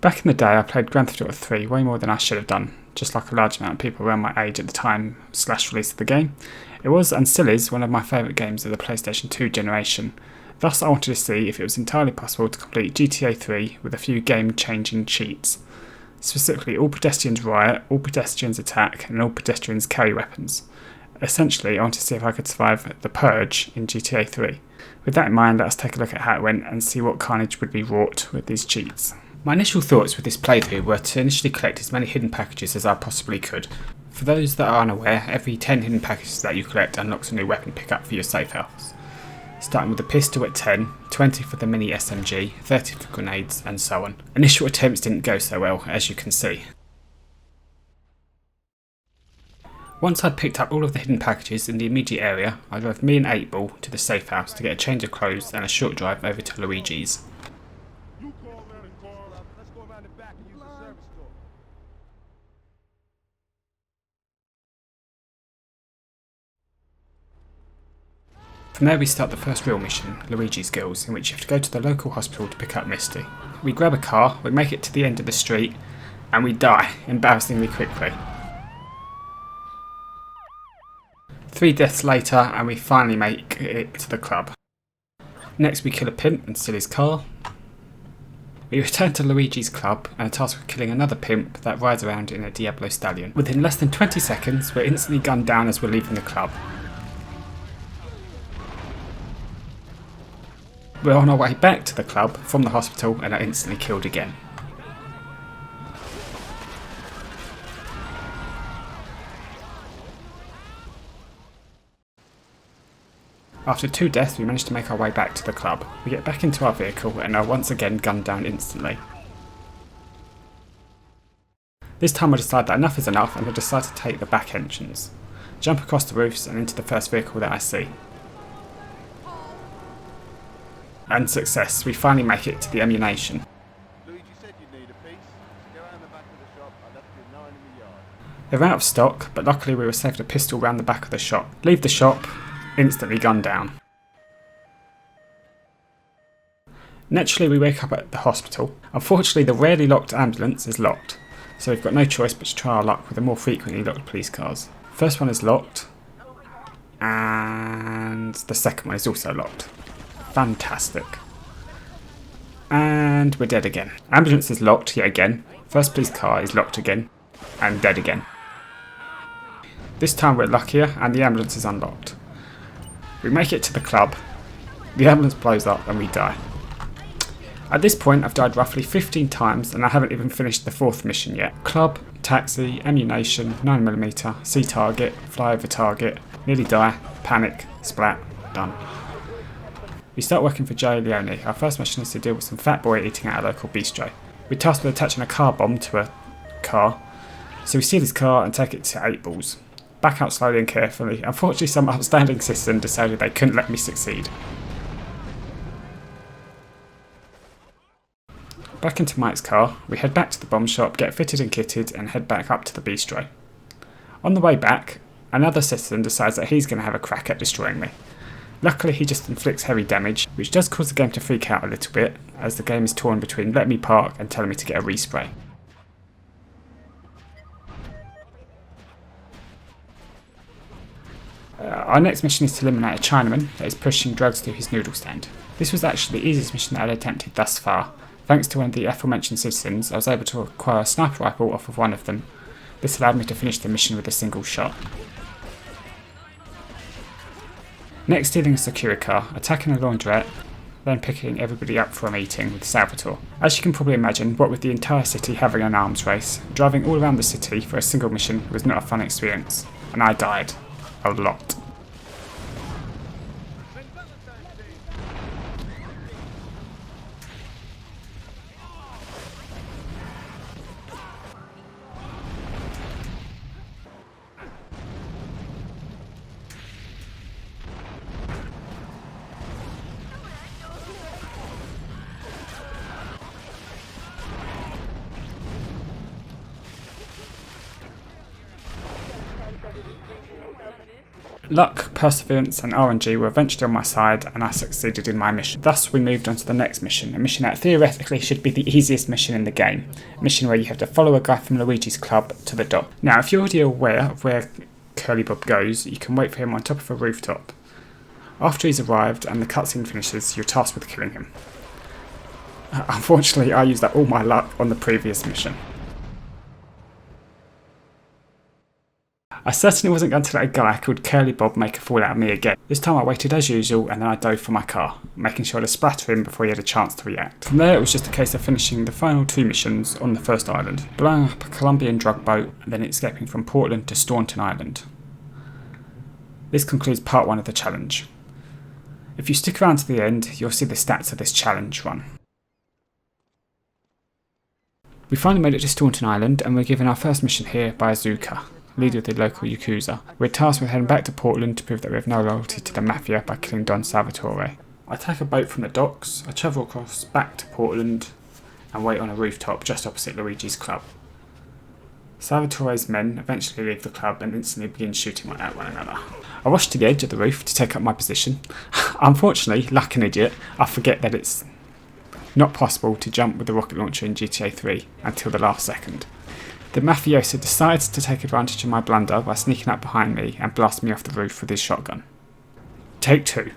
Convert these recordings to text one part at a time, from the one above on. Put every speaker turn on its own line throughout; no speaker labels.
Back in the day, I played Grand Theft Auto 3 way more than I should have done, just like a large amount of people around my age at the time / release of the game. It was, and still is, one of my favourite games of the PlayStation 2 generation. Thus I wanted to see if it was entirely possible to complete GTA 3 with a few game-changing cheats. Specifically, all pedestrians riot, all pedestrians attack, and all pedestrians carry weapons. Essentially, I wanted to see if I could survive the Purge in GTA 3. With that in mind, let us take a look at how it went and see what carnage would be wrought with these cheats. My initial thoughts with this playthrough were to initially collect as many hidden packages as I possibly could. For those that are unaware, every 10 hidden packages that you collect unlocks a new weapon pickup for your safe house. Starting with the pistol at 10, 20 for the mini SMG, 30 for grenades, and so on. Initial attempts didn't go so well, as you can see. Once I'd picked up all of the hidden packages in the immediate area, I drove me and 8-Ball to the safe house to get a change of clothes and a short drive over to Luigi's. From there we start the first real mission, Luigi's Girls, in which you have to go to the local hospital to pick up Misty. We grab a car, we make it to the end of the street, and we die, embarrassingly quickly. 3 deaths later, and we finally make it to the club. Next we kill a pimp and steal his car. We return to Luigi's club and are tasked with killing another pimp that rides around in a Diablo stallion. Within less than 20 seconds, we're instantly gunned down as we're leaving the club. We're on our way back to the club from the hospital and are instantly killed again. After 2 deaths, we manage to make our way back to the club. We get back into our vehicle and are once again gunned down instantly. This time I decide that enough is enough and I decide to take the back entrance. Jump across the roofs and into the first vehicle that I see. And success, we finally make it to the ammunition.
Luigi said you'd need a piece. Go around the back of the shop. I left you 9 in the yard.
They're out of stock, but luckily we were saved a pistol round the back of the shop. Leave the shop, instantly gunned down. Naturally we wake up at the hospital. Unfortunately the rarely locked ambulance is locked, so we've got no choice but to try our luck with the more frequently locked police cars. First one is locked, and the second one is also locked. Fantastic. And we're dead again. Ambulance is locked yet again. First police car is locked again. And dead again. This time we're luckier and the ambulance is unlocked. We make it to the club. The ambulance blows up and we die. At this point I've died roughly 15 times and I haven't even finished the 4th mission yet. Club, taxi, ammunition, 9mm, see target, fly over target, nearly die, panic, splat, done. We start working for Joe Leone. Our first mission is to deal with some fat boy eating at a local bistro. We're tasked with attaching a car bomb to a car, so we steal his car and take it to 8-Ball's. Back out slowly and carefully. Unfortunately some upstanding citizen decided they couldn't let me succeed. Back into Mike's car, we head back to the bomb shop, get fitted and kitted and head back up to the bistro. On the way back, another citizen decides that he's going to have a crack at destroying me. Luckily he just inflicts heavy damage, which does cause the game to freak out a little bit, as the game is torn between let me park and telling me to get a respray. Our next mission is to eliminate a Chinaman that is pushing drugs through his noodle stand. This was actually the easiest mission that I'd attempted thus far. Thanks to one of the aforementioned citizens, I was able to acquire a sniper rifle off of one of them. This allowed me to finish the mission with a single shot. Next, stealing a Secura car, attacking a laundrette, then picking everybody up for a meeting with Salvatore. As you can probably imagine, what with the entire city having an arms race, driving all around the city for a single mission was not a fun experience, and I died. A lot. Luck, perseverance and RNG were eventually on my side and I succeeded in my mission. Thus we moved on to the next mission, a mission that theoretically should be the easiest mission in the game. A mission where you have to follow a guy from Luigi's club to the dock. Now if you're already aware of where Curly Bob goes, you can wait for him on top of a rooftop. After he's arrived and the cutscene finishes, you're tasked with killing him. Unfortunately, I used up all my luck on the previous mission. I certainly wasn't going to let a guy called Curly Bob make a fool out of me again. This time I waited as usual and then I dove for my car, making sure to splatter him before he had a chance to react. From there it was just a case of finishing the final 2 missions on the first island, blowing up a Colombian drug boat and then escaping from Portland to Staunton Island. This concludes part 1 of the challenge. If you stick around to the end, you'll see the stats of this challenge run. We finally made it to Staunton Island and we're given our first mission here by Azuka, leader of the local Yakuza. We're tasked with heading back to Portland to prove that we have no loyalty to the Mafia by killing Don Salvatore. I take a boat from the docks, I travel across back to Portland and wait on a rooftop just opposite Luigi's club. Salvatore's men eventually leave the club and instantly begin shooting at one another. I rush to the edge of the roof to take up my position. Unfortunately, like an idiot, I forget that it's not possible to jump with the rocket launcher in GTA3 until the last second. The mafioso decides to take advantage of my blunder by sneaking up behind me and blasting me off the roof with his shotgun. Take 2.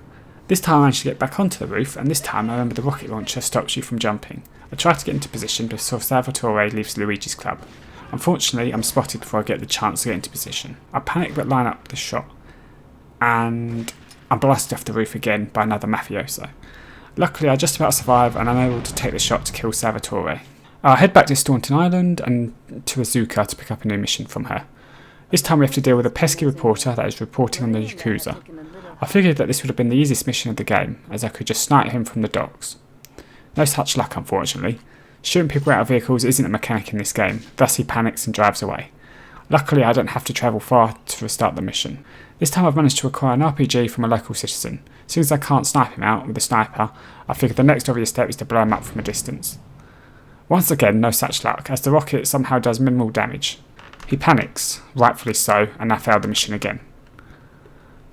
This time I manage to get back onto the roof and this time I remember the rocket launcher stops you from jumping. I try to get into position before Salvatore leaves Luigi's club. Unfortunately I'm spotted before I get the chance to get into position. I panic but line up the shot and I'm blasted off the roof again by another mafioso. Luckily I just about survive and I'm able to take the shot to kill Salvatore. I head back to Staunton Island and to Azuka to pick up a new mission from her. This time we have to deal with a pesky reporter that is reporting on the Yakuza. I figured that this would have been the easiest mission of the game, as I could just snipe him from the docks. No such luck unfortunately. Shooting people out of vehicles isn't a mechanic in this game, thus he panics and drives away. Luckily I don't have to travel far to restart the mission. This time I've managed to acquire an RPG from a local citizen. As soon as I can't snipe him out with a sniper, I figured the next obvious step is to blow him up from a distance. Once again, no such luck, as the rocket somehow does minimal damage. He panics, rightfully so, and I fail the mission again.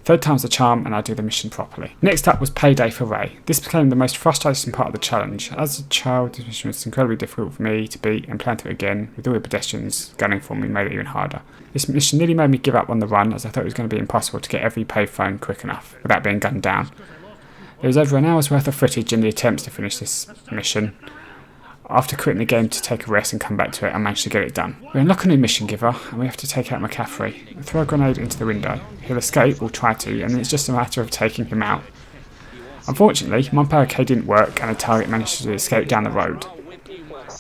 3rd time's the charm and I do the mission properly. Next up was Payday for Ray. This became the most frustrating part of the challenge. As a child, this mission was incredibly difficult for me to beat and plan to it again, with all the pedestrians gunning for me made it even harder. This mission nearly made me give up on the run, as I thought it was going to be impossible to get every payphone quick enough without being gunned down. There was over an hour's worth of footage in the attempts to finish this mission. After quitting the game to take a rest and come back to it, I managed to get it done. We unlock a new mission giver, and we have to take out McCaffrey. Throw a grenade into the window. He'll escape, or try to, and it's just a matter of taking him out. Unfortunately, my barricade didn't work, and the target managed to escape down the road.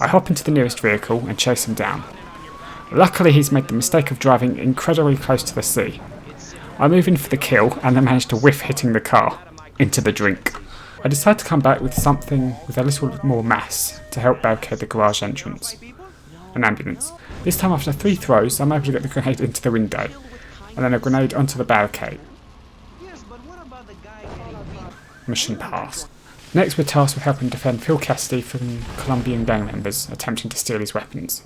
I hop into the nearest vehicle and chase him down. Luckily, he's made the mistake of driving incredibly close to the sea. I move in for the kill, and then manage to whiff hitting the car into the drink. I decide to come back with something with a little more mass to help barricade the garage entrance. An ambulance. This time after 3 throws, I'm able to get the grenade into the window, and then a grenade onto the barricade. Mission passed. Next we're tasked with helping defend Phil Cassidy from Colombian gang members attempting to steal his weapons.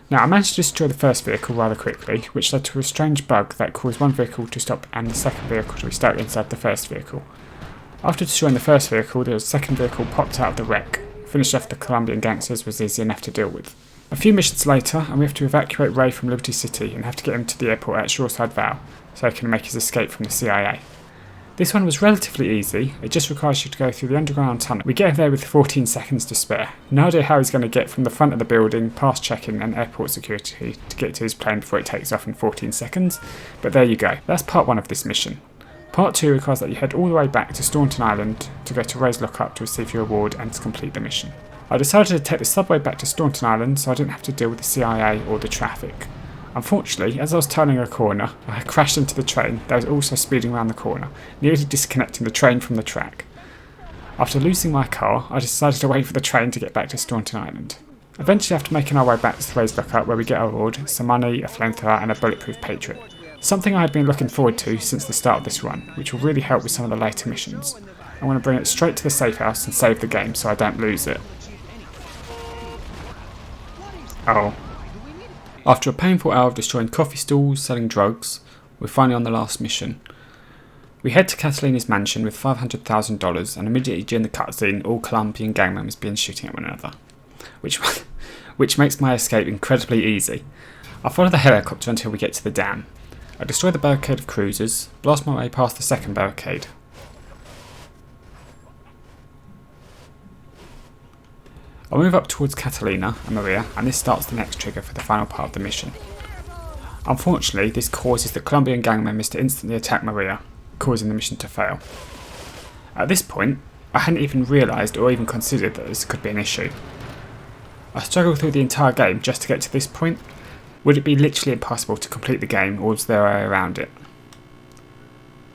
Now I managed to destroy the first vehicle rather quickly, which led to a strange bug that caused one vehicle to stop and the second vehicle to be stuck inside the first vehicle. After destroying the first vehicle, the second vehicle popped out of the wreck. Finished off the Colombian gangsters was easy enough to deal with. A few missions later, and we have to evacuate Ray from Liberty City and have to get him to the airport at Shoreside Vale, so he can make his escape from the CIA. This one was relatively easy, it just requires you to go through the underground tunnel. We get him there with 14 seconds to spare. No idea how he's going to get from the front of the building, past check-in and airport security to get to his plane before it takes off in 14 seconds, but there you go. That's part 1 of this mission. Part 2 requires that you head all the way back to Staunton Island to go to Ray's lockup to receive your award and to complete the mission. I decided to take the subway back to Staunton Island so I didn't have to deal with the CIA or the traffic. Unfortunately, as I was turning a corner, I crashed into the train that was also speeding around the corner, nearly disconnecting the train from the track. After losing my car, I decided to wait for the train to get back to Staunton Island. Eventually, after making our way back to Ray's lockup where we get our award, some money, a flamethrower and a bulletproof Patriot. Something I had been looking forward to since the start of this run, which will really help with some of the later missions. I want to bring it straight to the safe house and save the game so I don't lose it. Oh. After a painful hour of destroying coffee stalls, selling drugs, we're finally on the last mission. We head to Catalina's mansion with $500,000 and immediately during the cutscene all Colombian gang members begin shooting at one another, which makes my escape incredibly easy. I follow the helicopter until we get to the dam. I destroy the barricade of cruisers, blast my way past the second barricade. I move up towards Catalina and Maria, and this starts the next trigger for the final part of the mission. Unfortunately, this causes the Colombian gang members to instantly attack Maria, causing the mission to fail. At this point, I hadn't even realised or even considered that this could be an issue. I struggled through the entire game just to get to this point. Would it be literally impossible to complete the game, or was there a way around it?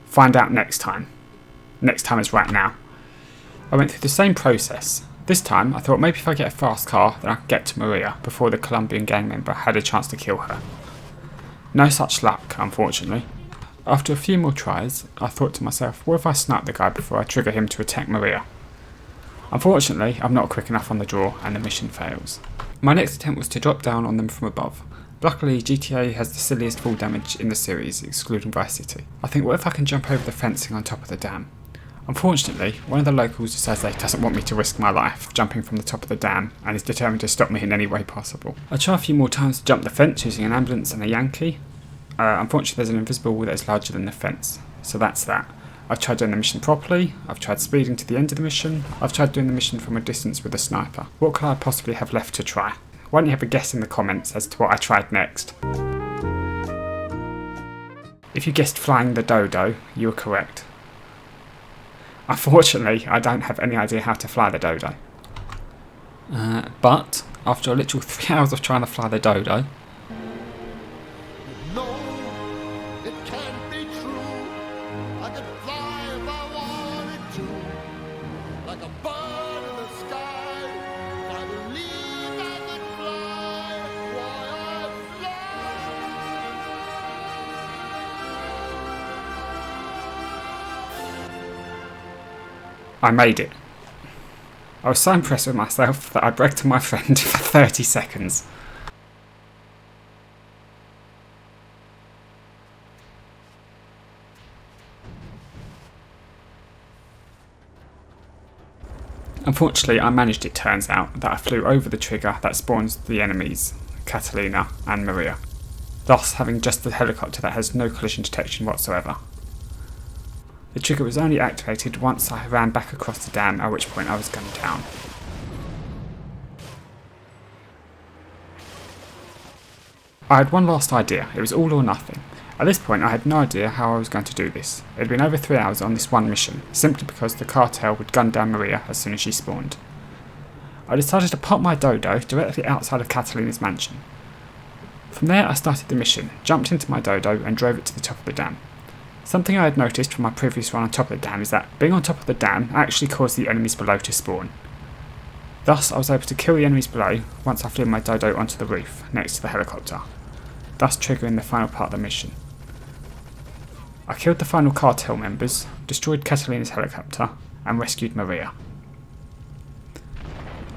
Find out next time. Next time is right now. I went through the same process. This time, I thought maybe if I get a fast car, then I could get to Maria before the Colombian gang member had a chance to kill her. No such luck, unfortunately. After a few more tries, I thought to myself, what if I snipe the guy before I trigger him to attack Maria? Unfortunately, I'm not quick enough on the draw and the mission fails. My next attempt was to drop down on them from above. Luckily, GTA has the silliest fall damage in the series, excluding Vice City. I think, what if I can jump over the fencing on top of the dam? Unfortunately, one of the locals decides that he doesn't want me to risk my life jumping from the top of the dam and is determined to stop me in any way possible. I try a few more times to jump the fence using an ambulance and a Yankee. Unfortunately, there's an invisible wall that is larger than the fence, so that's that. I've tried doing the mission properly, I've tried speeding to the end of the mission, I've tried doing the mission from a distance with a sniper. What could I possibly have left to try? Why don't you have a guess in the comments as to what I tried next? If you guessed flying the dodo, you were correct. Unfortunately, I don't have any idea how to fly the dodo. But, after a literal 3 hours of trying to fly the dodo...
No, it can't be true. I could fly if I wanted to. Like a bird in the sky. I believe I could fly. Why I
I made it. I was so impressed with myself that I bragged to my friend for 30 seconds. Unfortunately, I managed, it turns out, that I flew over the trigger that spawns the enemies, Catalina and Maria, thus having just the helicopter that has no collision detection whatsoever. The trigger was only activated once I ran back across the dam, at which point I was gunned down. I had one last idea. It was all or nothing. At this point I had no idea how I was going to do this. It had been over 3 hours on this one mission, simply because the cartel would gun down Maria as soon as she spawned. I decided to pop my dodo directly outside of Catalina's mansion. From there I started the mission, jumped into my dodo and drove it to the top of the dam. Something I had noticed from my previous run on top of the dam is that being on top of the dam actually caused the enemies below to spawn. Thus I was able to kill the enemies below once I flew my dodo onto the roof next to the helicopter, thus triggering the final part of the mission. I killed the final cartel members, destroyed Catalina's helicopter and rescued Maria.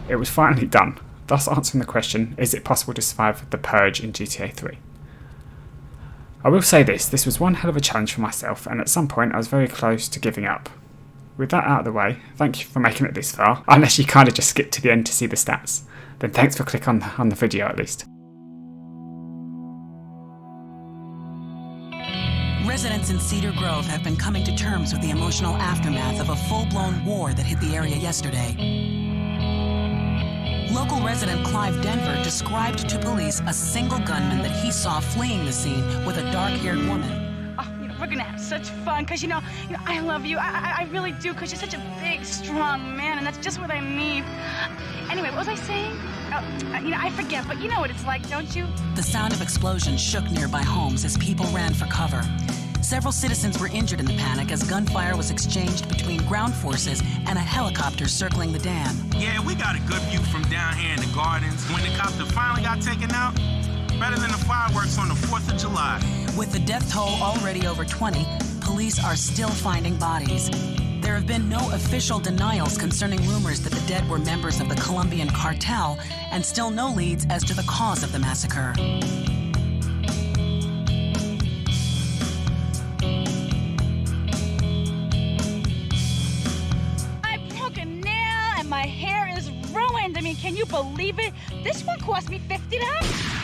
It was finally done, thus answering the question, is it possible to survive the Purge in GTA 3? I will say this was one hell of a challenge for myself, and at some point I was very close to giving up. With that out of the way, thank you for making it this far, unless you kind of just skipped to the end to see the stats. Then thanks for clicking on the video at least.
Residents in Cedar Grove have been coming to terms with the emotional aftermath of a full-blown war that hit the area yesterday. Local resident Clive Denver described to police a single gunman that he saw fleeing the scene with a dark-haired woman.
Oh, we're gonna have such fun, cause you know, I love you. I really do, cause you're such a big, strong man, and that's just what I need. Anyway, what was I saying? I forget, but you know what it's like, don't you?
The sound of explosions shook nearby homes as people ran for cover. Several citizens were injured in the panic as gunfire was exchanged between ground forces and a helicopter circling the dam.
Yeah, we got a good view from down here in the gardens. When the copter finally got taken out, better than the fireworks on the 4th of July.
With the death toll already over 20, police are still finding bodies. There have been no official denials concerning rumors that the dead were members of the Colombian cartel, and still no leads as to the cause of the massacre.
Can you believe it? This one cost me $50.